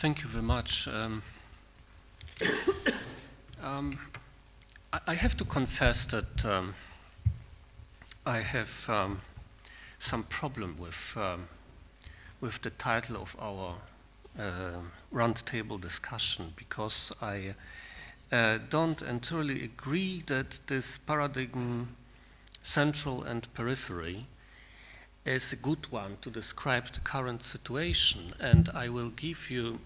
Thank you very much. I have to confess that I have some problem with the title of our roundtable discussion, because I don't entirely agree that this paradigm, central and periphery, is a good one to describe the current situation, and I will give you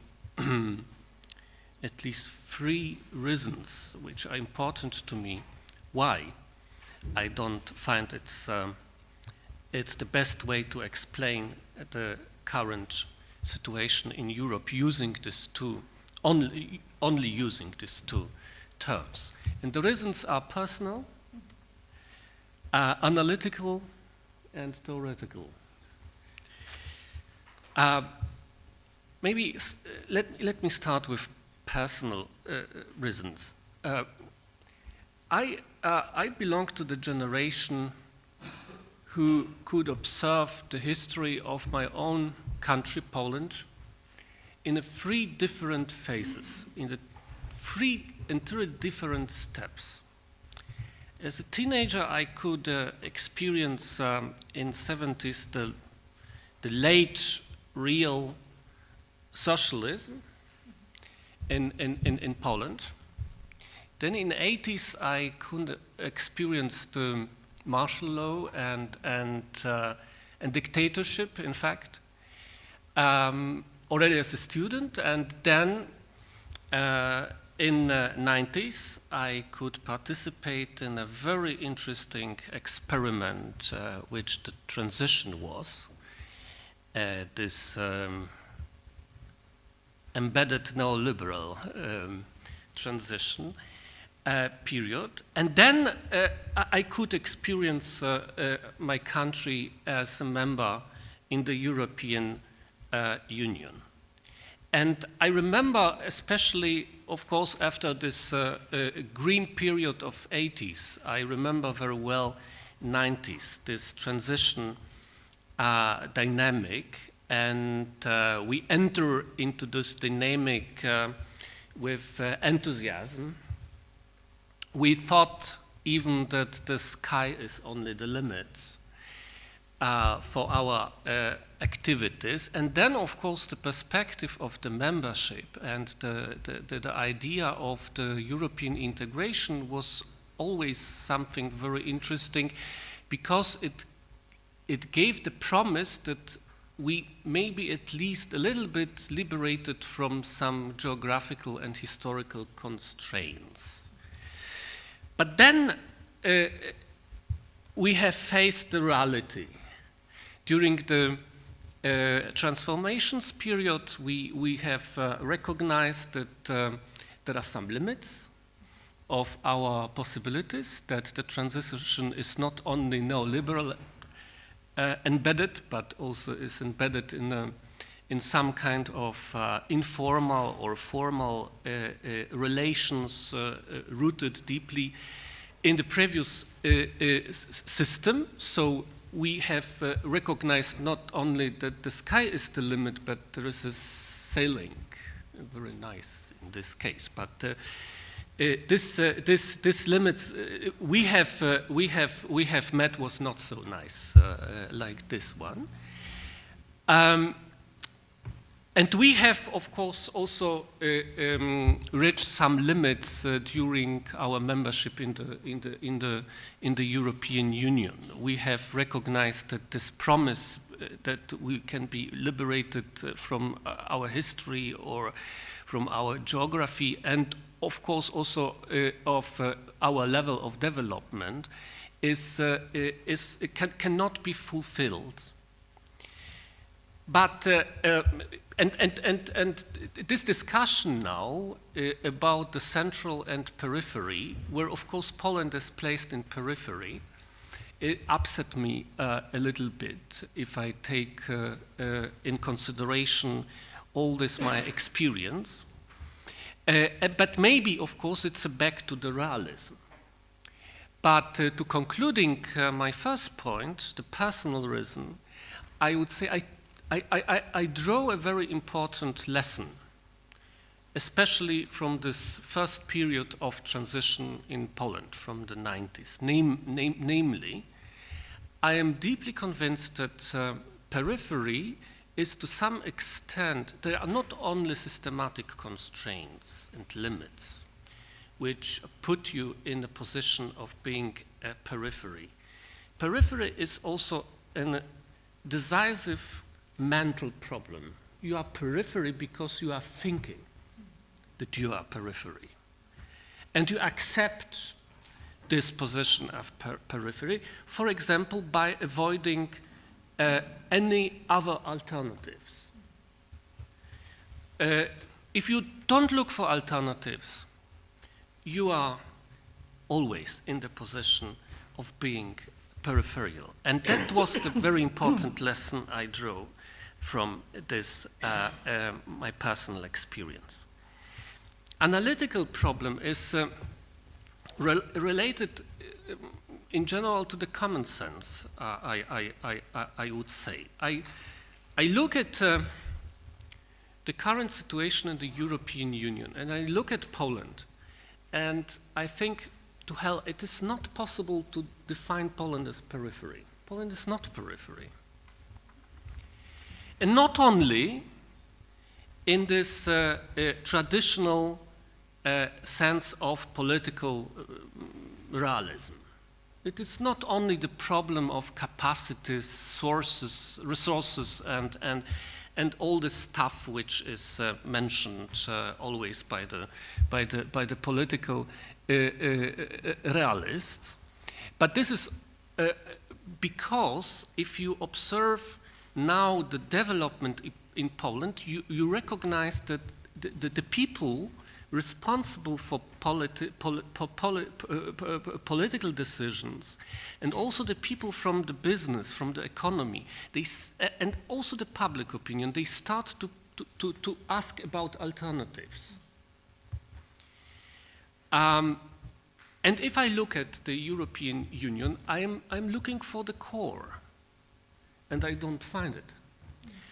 at least 3 reasons which are important to me why I don't find it's the best way to explain the current situation in Europe using these two, only using these 2 terms. And the reasons are personal, analytical, and theoretical. Maybe let me start with personal reasons. I belong to the generation who could observe the history of my own country, Poland, in 3 different phases, in the 3 entirely different steps. As a teenager, I could experience in 70s the late real socialism in Poland. Then in the 80s, I could experience the martial law and dictatorship, in fact, already as a student. And then in the 90s, I could participate in a very interesting experiment, which the transition was, this embedded neoliberal transition period. And then I could experience my country as a member in the European Union. And I remember, especially, of course, after this green period of 80s, I remember very well 90s, this transition dynamic, and we enter into this dynamic with enthusiasm. We thought even that the sky is only the limit for our activities. And then, of course, the perspective of the membership and the idea of the European integration was always something very interesting, because it gave the promise that we may be at least a little bit liberated from some geographical and historical constraints. But then we have faced the reality. During the transformations period, we have recognized that there are some limits of our possibilities, that the transition is not only neoliberal embedded, but also is embedded in some kind of informal or formal relations rooted deeply in the previous system. So we have recognized not only that the sky is the limit, but there is a sailing, very nice in this case. But this limits we have met was not so nice, like this one. And we have, of course, also reached some limits during our membership in the European Union. We have recognized that this promise that we can be liberated from our history or from our geography, and of course also of our level of development, cannot be fulfilled. But and this discussion now about the central and periphery, where of course Poland is placed in periphery, it upset me a little bit if I take in consideration all this my experience. But maybe, of course, it's back to the realism. But to concluding my first point, the personal reason, I would say I draw a very important lesson especially from this first period of transition in Poland from the 90s. Namely, I am deeply convinced that periphery is to some extent, there are not only systematic constraints and limits which put you in a position of being a periphery. Periphery is also a decisive mental problem. You are periphery because you are thinking that you are periphery. And you accept this position of periphery, for example, by avoiding any other alternatives. If you don't look for alternatives, you are always in the position of being peripheral. And that was the very important lesson I drew from this, my personal experience. Analytical problem is related in general to the common sense, I would say. I look at the current situation in the European Union, and I look at Poland, and I think, to hell, it is not possible to define Poland as periphery. Poland is not periphery. And not only in this traditional sense of political realism. It is not only the problem of capacities, sources, resources, and all the stuff which is mentioned always by the political realists, but this is because if you observe now the development in Poland, you recognize that the people responsible for political decisions, and also the people from the business, from the economy, and also the public opinion, they start to ask about alternatives. And if I look at the European Union, I'm looking for the core, and I don't find it.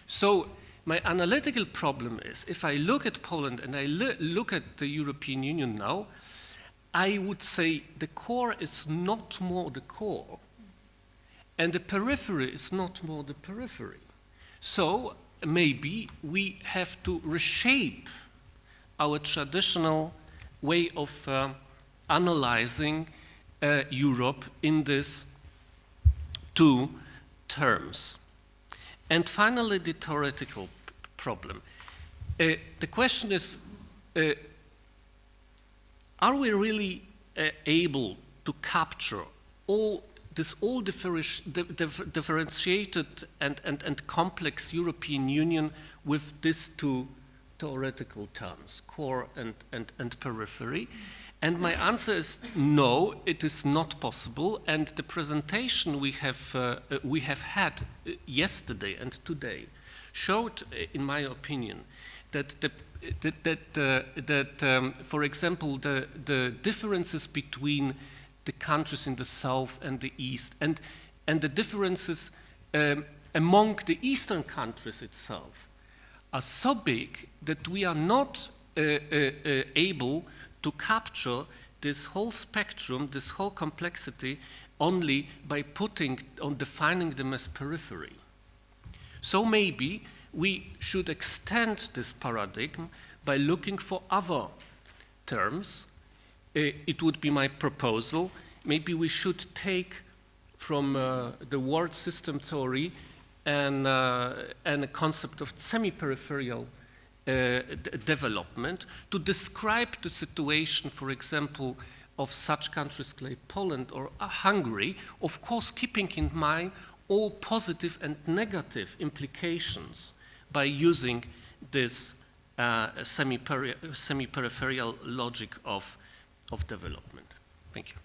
So my analytical problem is, if I look at Poland and I look at the European Union now, I would say the core is not more the core, and the periphery is not more the periphery. So maybe we have to reshape our traditional way of analyzing Europe in these two terms. And finally, the theoretical problem. The question is, are we really able to capture all differentiated and complex European Union with these two theoretical terms, core and periphery? And my answer is no, it is not possible. And the presentation we have had yesterday and today showed, in my opinion, that for example, the differences between the countries in the south and the east, and the differences among the eastern countries itself, are so big that we are not able to capture this whole spectrum, this whole complexity, only by defining them as periphery. So maybe we should extend this paradigm by looking for other terms. It would be my proposal. Maybe we should take from the word system theory and a concept of semi-peripheral development to describe the situation, for example, of such countries like Poland or Hungary, of course keeping in mind all positive and negative implications by using this semi-peripheral logic of development. Thank you.